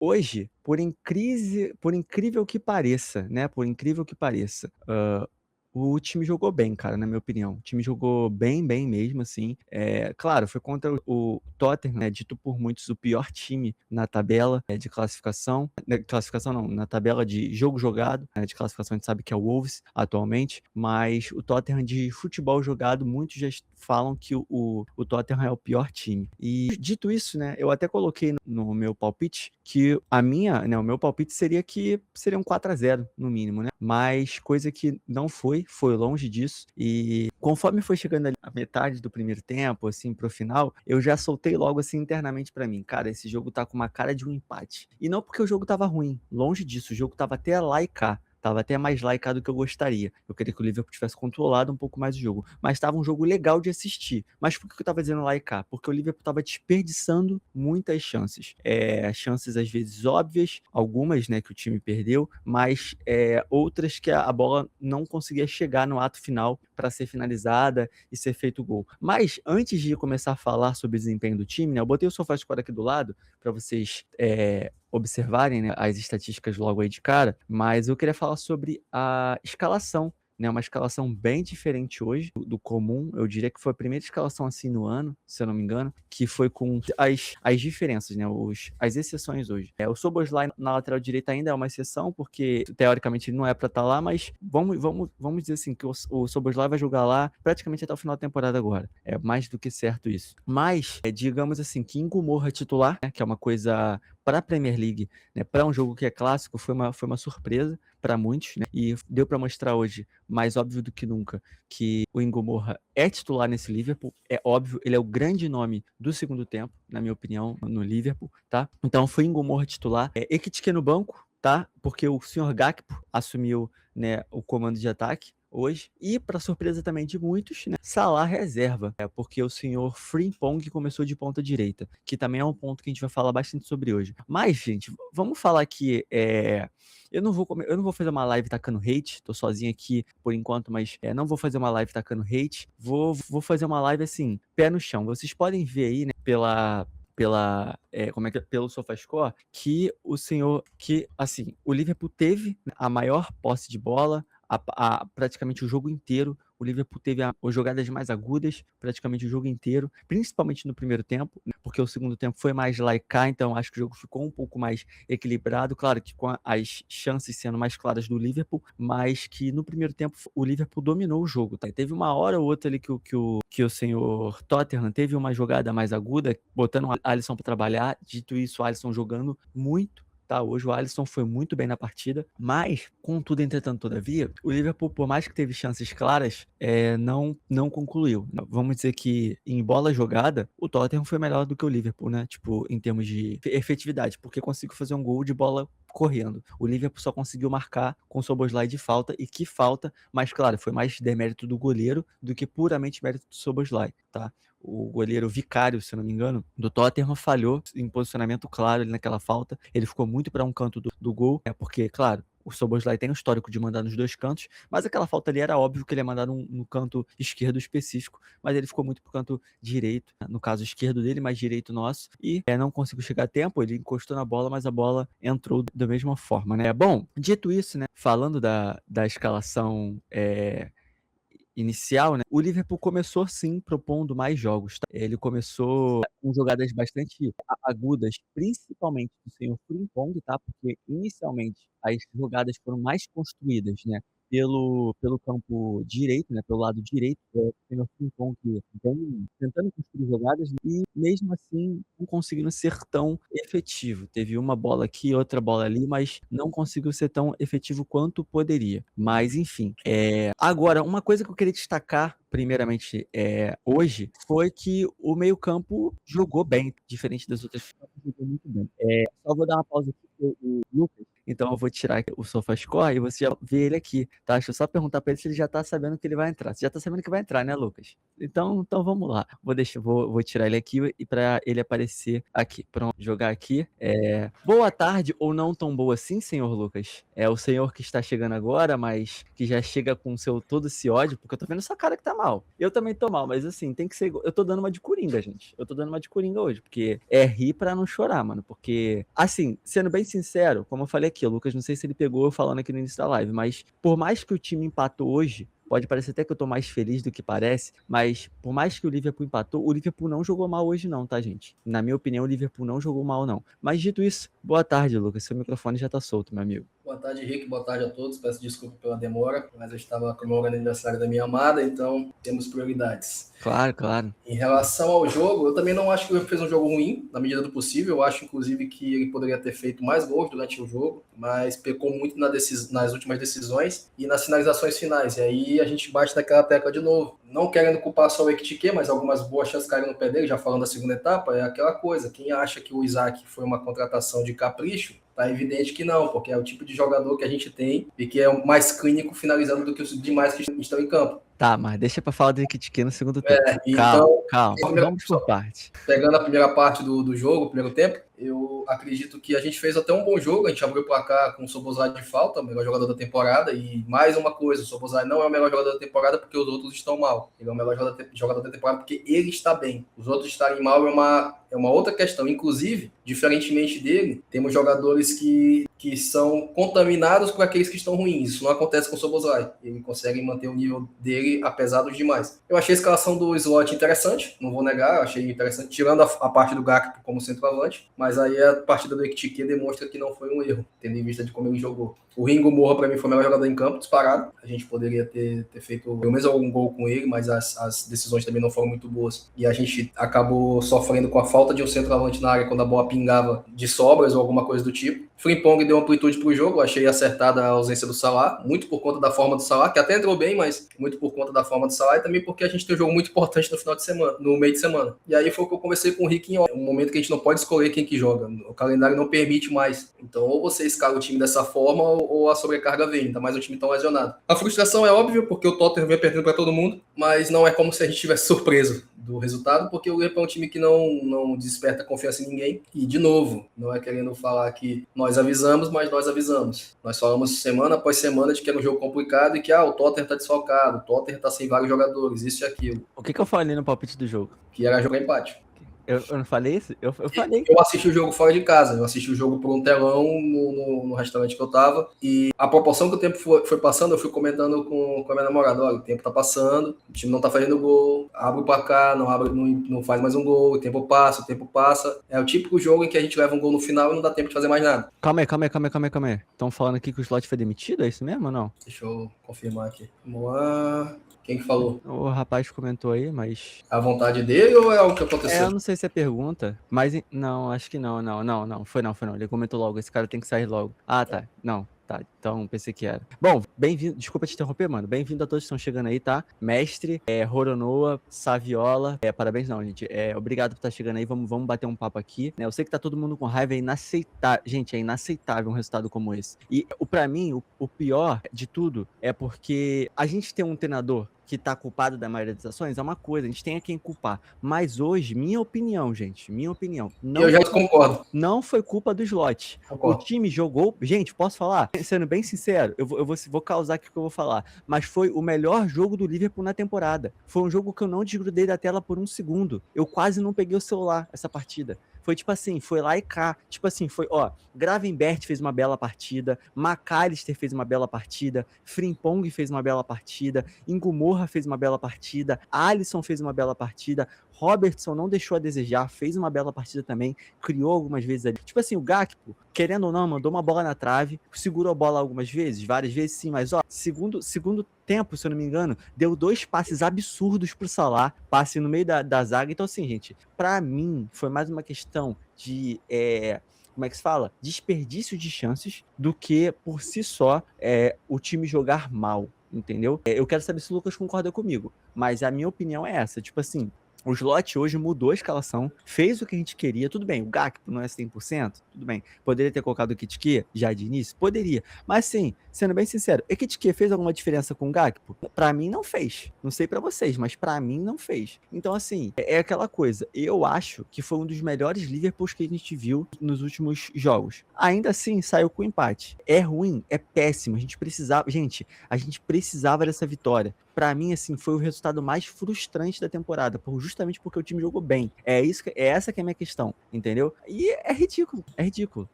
hoje, por incrível que pareça, né, por incrível que pareça, o time jogou bem, cara, na minha opinião. O time jogou bem, bem mesmo, assim. Claro, foi contra o Tottenham, né, dito por muitos o pior time na tabela de classificação. Classificação não, na tabela de jogo jogado, né, de classificação a gente sabe que é o Wolves atualmente, mas o Tottenham de futebol jogado, muitos já falam que o Tottenham é o pior time. E dito isso, né, eu até coloquei no meu palpite que o meu palpite seria que seria um 4-0 no mínimo, né? Mas coisa que não foi longe disso. E conforme foi chegando ali a metade do primeiro tempo, assim, pro final, eu já soltei logo assim internamente pra mim, cara, esse jogo tá com uma cara de um empate. E não porque o jogo tava ruim, longe disso, o jogo tava até lá e cá. Tava até mais lá e cá do que eu gostaria. Eu queria que o Liverpool tivesse controlado um pouco mais o jogo. Mas estava um jogo legal de assistir. Mas por que eu tava dizendo lá e cá? Porque o Liverpool tava desperdiçando muitas chances. Chances às vezes óbvias, algumas, né, que o time perdeu, mas outras que a bola não conseguia chegar no ato final para ser finalizada e ser feito o gol. Mas antes de começar a falar sobre o desempenho do time, né, eu botei o SofaScore aqui do lado para vocês observarem, né, as estatísticas logo aí de cara, mas eu queria falar sobre a escalação, né, uma escalação bem diferente hoje do comum. Eu diria que foi a primeira escalação assim no ano, se eu não me engano, que foi com as diferenças, né, as exceções hoje. O Szoboszlai na lateral direita ainda é uma exceção, porque teoricamente ele não é para estar lá, mas vamos dizer assim, que o Szoboszlai vai jogar lá praticamente até o final da temporada agora. É mais do que certo isso. Mas, digamos assim, que Ingo Moura titular, né, que é uma coisa para a Premier League, né, para um jogo que é clássico, foi uma surpresa para muitos, né, e deu para mostrar hoje, mais óbvio do que nunca, que o Ingo Moura é titular nesse Liverpool, é óbvio, ele é o grande nome do segundo tempo, na minha opinião, no Liverpool, tá? Então foi Ingo Moura titular, Ekitike no banco, tá? Porque o senhor Gakpo assumiu, né, o comando de ataque hoje, e para surpresa também de muitos, né, Salah reserva, porque o senhor Frimpong começou de ponta direita, que também é um ponto que a gente vai falar bastante sobre hoje. Mas, gente, vamos falar que eu não vou fazer uma live tacando hate, tô sozinho aqui por enquanto, mas não vou fazer uma live tacando hate, vou fazer uma live assim, pé no chão. Vocês podem ver aí, né, pelo SofaScore, que assim, o Liverpool teve a maior posse de bola, praticamente o jogo inteiro. O Liverpool teve as jogadas mais agudas, praticamente o jogo inteiro, principalmente no primeiro tempo, né, porque o segundo tempo foi mais lá e cá, então acho que o jogo ficou um pouco mais equilibrado, claro que com as chances sendo mais claras do Liverpool, mas que no primeiro tempo o Liverpool dominou o jogo, tá? Teve uma hora ou outra ali que o senhor Tottenham teve uma jogada mais aguda, botando o Alisson para trabalhar. Dito isso, o Alisson jogando muito. Tá, hoje o Alisson foi muito bem na partida, mas, contudo, entretanto, todavia, o Liverpool, por mais que teve chances claras, não concluiu. Vamos dizer que em bola jogada, o Tottenham foi melhor do que o Liverpool, né? Tipo, em termos de efetividade, porque conseguiu fazer um gol de bola correndo. O Liverpool só conseguiu marcar com o Szoboszlai de falta, e que falta, mas claro, foi mais demérito do goleiro do que puramente mérito do Szoboszlai, tá? O goleiro Vicário, se eu não me engano, do Tottenham falhou em posicionamento claro ali naquela falta. Ele ficou muito para um canto do gol, porque, claro, o Szoboszlai tem um histórico de mandar nos dois cantos, mas aquela falta ali era óbvio que ele ia mandar no canto esquerdo específico, mas ele ficou muito pro canto direito, no caso esquerdo dele, mas direito nosso, e não conseguiu chegar a tempo. Ele encostou na bola, mas a bola entrou da mesma forma, né? Bom, dito isso, né, falando da escalação inicial, né, o Liverpool começou sim propondo mais jogos, tá? Ele começou com jogadas bastante agudas, principalmente do senhor Frimpong, tá? Porque inicialmente as jogadas foram mais construídas, né, pelo campo direito, né, pelo lado direito, o senhor Frimpong vem tentando construir jogadas e mesmo assim não conseguindo ser tão efetivo. Teve uma bola aqui, outra bola ali, mas não conseguiu ser tão efetivo quanto poderia. Mas enfim, agora, uma coisa que eu queria destacar, primeiramente, hoje, foi que o meio-campo jogou bem, diferente das outras. Jogou muito bem. Só vou dar uma pausa aqui pro o Lucas. Então eu vou tirar aqui o SofaScore e você já vê ele aqui, tá? Deixa eu só perguntar pra ele se ele já tá sabendo que ele vai entrar. Você já tá sabendo que vai entrar, né, Lucas? Então vamos lá. Vou tirar ele aqui e para ele aparecer aqui. Pronto, jogar aqui. Boa tarde ou não tão boa assim, senhor Lucas? É o senhor que está chegando agora, mas que já chega com todo esse ódio, porque eu tô vendo sua cara que tá mal. Eu também tô mal, mas assim, tem que ser. Eu tô dando uma de coringa, gente. Eu tô dando uma de coringa hoje, porque é rir pra não chorar, mano. Porque, assim, sendo bem sincero, como eu falei aqui, o Lucas, não sei se ele pegou eu falando aqui no início da live, mas por mais que o time empatou hoje, pode parecer até que eu tô mais feliz do que parece, mas por mais que o Liverpool empatou, o Liverpool não jogou mal hoje não, tá, gente? Na minha opinião, o Liverpool não jogou mal, não. Mas dito isso, boa tarde, Lucas. Seu microfone já tá solto, meu amigo. Boa tarde, Henrique. Boa tarde a todos. Peço desculpa pela demora, mas eu estava comemorando o aniversário da minha amada, então temos prioridades. Claro, claro. Em relação ao jogo, eu também não acho que ele fez um jogo ruim, na medida do possível. Eu acho, inclusive, que ele poderia ter feito mais gols durante o jogo, mas pecou muito nas últimas decisões e nas finalizações finais. E aí a gente bate naquela tecla de novo. Não querendo culpar só o Ekitike, mas algumas boas chances caíram no pé dele, já falando da segunda etapa, é aquela coisa. Quem acha que o Isaac foi uma contratação de capricho, tá evidente que não, porque é o tipo de jogador que a gente tem e que é mais clínico finalizando do que os demais que estão em campo. Tá, mas deixa pra falar do Ekitike no segundo tempo. Então, Calma. Vamos por parte. Pegando a primeira parte do jogo, o primeiro tempo, eu acredito que a gente fez até um bom jogo. A gente abriu o placar com o Szoboszlai de falta, o melhor jogador da temporada. E mais uma coisa, o Szoboszlai não é o melhor jogador da temporada porque os outros estão mal. Ele é o melhor jogador da temporada porque ele está bem. Os outros estarem mal é uma outra questão. Inclusive, diferentemente dele, temos jogadores que são contaminados por aqueles que estão ruins. Isso não acontece com o Szoboszlai. Ele consegue manter o nível dele apesar dos demais. Eu achei a escalação do Slot interessante, não vou negar, eu achei interessante, tirando a parte do Gakpo como centroavante, mas aí a partida do Ekitike demonstra que não foi um erro, tendo em vista de como ele jogou. O Ringo Moura, para mim, foi o melhor jogador em campo, disparado. A gente poderia ter feito pelo menos algum gol com ele, mas as decisões também não foram muito boas. E a gente acabou sofrendo com a falta de um centroavante na área quando a bola pingava de sobras ou alguma coisa do tipo. Frimpong deu amplitude para o jogo, achei acertada a ausência do Salah, muito por conta da forma do Salah, que até entrou bem, mas muito por conta da forma do Salah e também porque a gente tem um jogo muito importante no final de semana, no meio de semana. E aí foi o que eu conversei com o Rick em off. É um momento que a gente não pode escolher quem que joga. O calendário não permite mais. Então, ou você escala o time dessa forma, ou a sobrecarga vem, ainda mais o time tão lesionado. A frustração é óbvia, porque o Tottenham vem perdendo para todo mundo, mas não é como se a gente tivesse surpreso do resultado, porque o Liverpool é um time que não desperta confiança em ninguém. E, de novo, não é querendo falar que nós avisamos, mas nós avisamos. Nós falamos semana após semana de que era um jogo complicado e que o Tottenham está desfalcado, o Tottenham está sem vários jogadores, isso e aquilo. O que eu falei no palpite do jogo? Que era jogar empate. Eu não falei isso? Eu falei. Eu assisti o jogo fora de casa, eu assisti o jogo por um telão no restaurante que eu tava, e a proporção que o tempo foi passando, eu fui comentando com a minha namorada, olha, o tempo tá passando, o time não tá fazendo gol, abre o placar, não faz mais um gol, o tempo passa, é o típico jogo em que a gente leva um gol no final e não dá tempo de fazer mais nada. Calma aí. Estão falando aqui que o Slot foi demitido, é isso mesmo ou não? Deixa eu confirmar aqui. Vamos lá. Quem que falou? O rapaz comentou aí, mas... A vontade dele ou é algo que aconteceu? Eu não sei se é pergunta, mas... Não, acho que não. Foi não. Ele comentou logo, esse cara tem que sair logo. Ah, tá. Não. Tá, então pensei que era. Bom, bem-vindo, desculpa te interromper, mano. Bem-vindo a todos que estão chegando aí, tá? Mestre, Roronoa, Saviola. Parabéns não, gente. Obrigado por estar chegando aí. Vamos bater um papo aqui. Né? Eu sei que tá todo mundo com raiva, é inaceitável. Gente, é inaceitável um resultado como esse. E pra mim, o pior de tudo é porque a gente tem um treinador que tá culpado da maioria das ações, é uma coisa, a gente tem a quem culpar. Mas hoje, minha opinião, Eu já concordo. Não foi culpa do Slot. O time jogou... Gente, posso falar? Sendo bem sincero, eu vou causar aqui o que eu vou falar, mas foi o melhor jogo do Liverpool na temporada. Foi um jogo que eu não desgrudei da tela por um segundo. Eu quase não peguei o celular essa partida. Foi tipo assim, foi lá e cá. Tipo assim, Gravenberch fez uma bela partida, McAllister fez uma bela partida, Frimpong fez uma bela partida, Ingumorra fez uma bela partida, Alisson fez uma bela partida, Robertson não deixou a desejar, fez uma bela partida também, criou algumas vezes ali. Tipo assim, o Gakpo, querendo ou não, mandou uma bola na trave, segurou a bola algumas vezes, várias vezes sim, mas segundo tempo, se eu não me engano, deu 2 passes absurdos pro Salah, passe no meio da zaga. Então assim, gente, pra mim foi mais uma questão de... como é que se fala? Desperdício de chances do que, por si só, o time jogar mal, entendeu? Eu quero saber se o Lucas concorda comigo, mas a minha opinião é essa, tipo assim, O Slot hoje mudou a escalação, fez o que a gente queria. Tudo bem, o Gakpo não é 100%, tudo bem. Poderia ter colocado o Ekitike já de início? Poderia. Mas sim, sendo bem sincero, Ekitike fez alguma diferença com o Gakpo? Pra mim não fez. Não sei pra vocês, mas pra mim não fez. Então assim, é aquela coisa. Eu acho que foi um dos melhores Liverpools que a gente viu nos últimos jogos. Ainda assim, saiu com empate. É ruim, é péssimo. A gente precisava dessa vitória. Pra mim, assim, foi o resultado mais frustrante da temporada, justamente porque o time jogou bem. É essa que é a minha questão, entendeu? E é ridículo, é ridículo.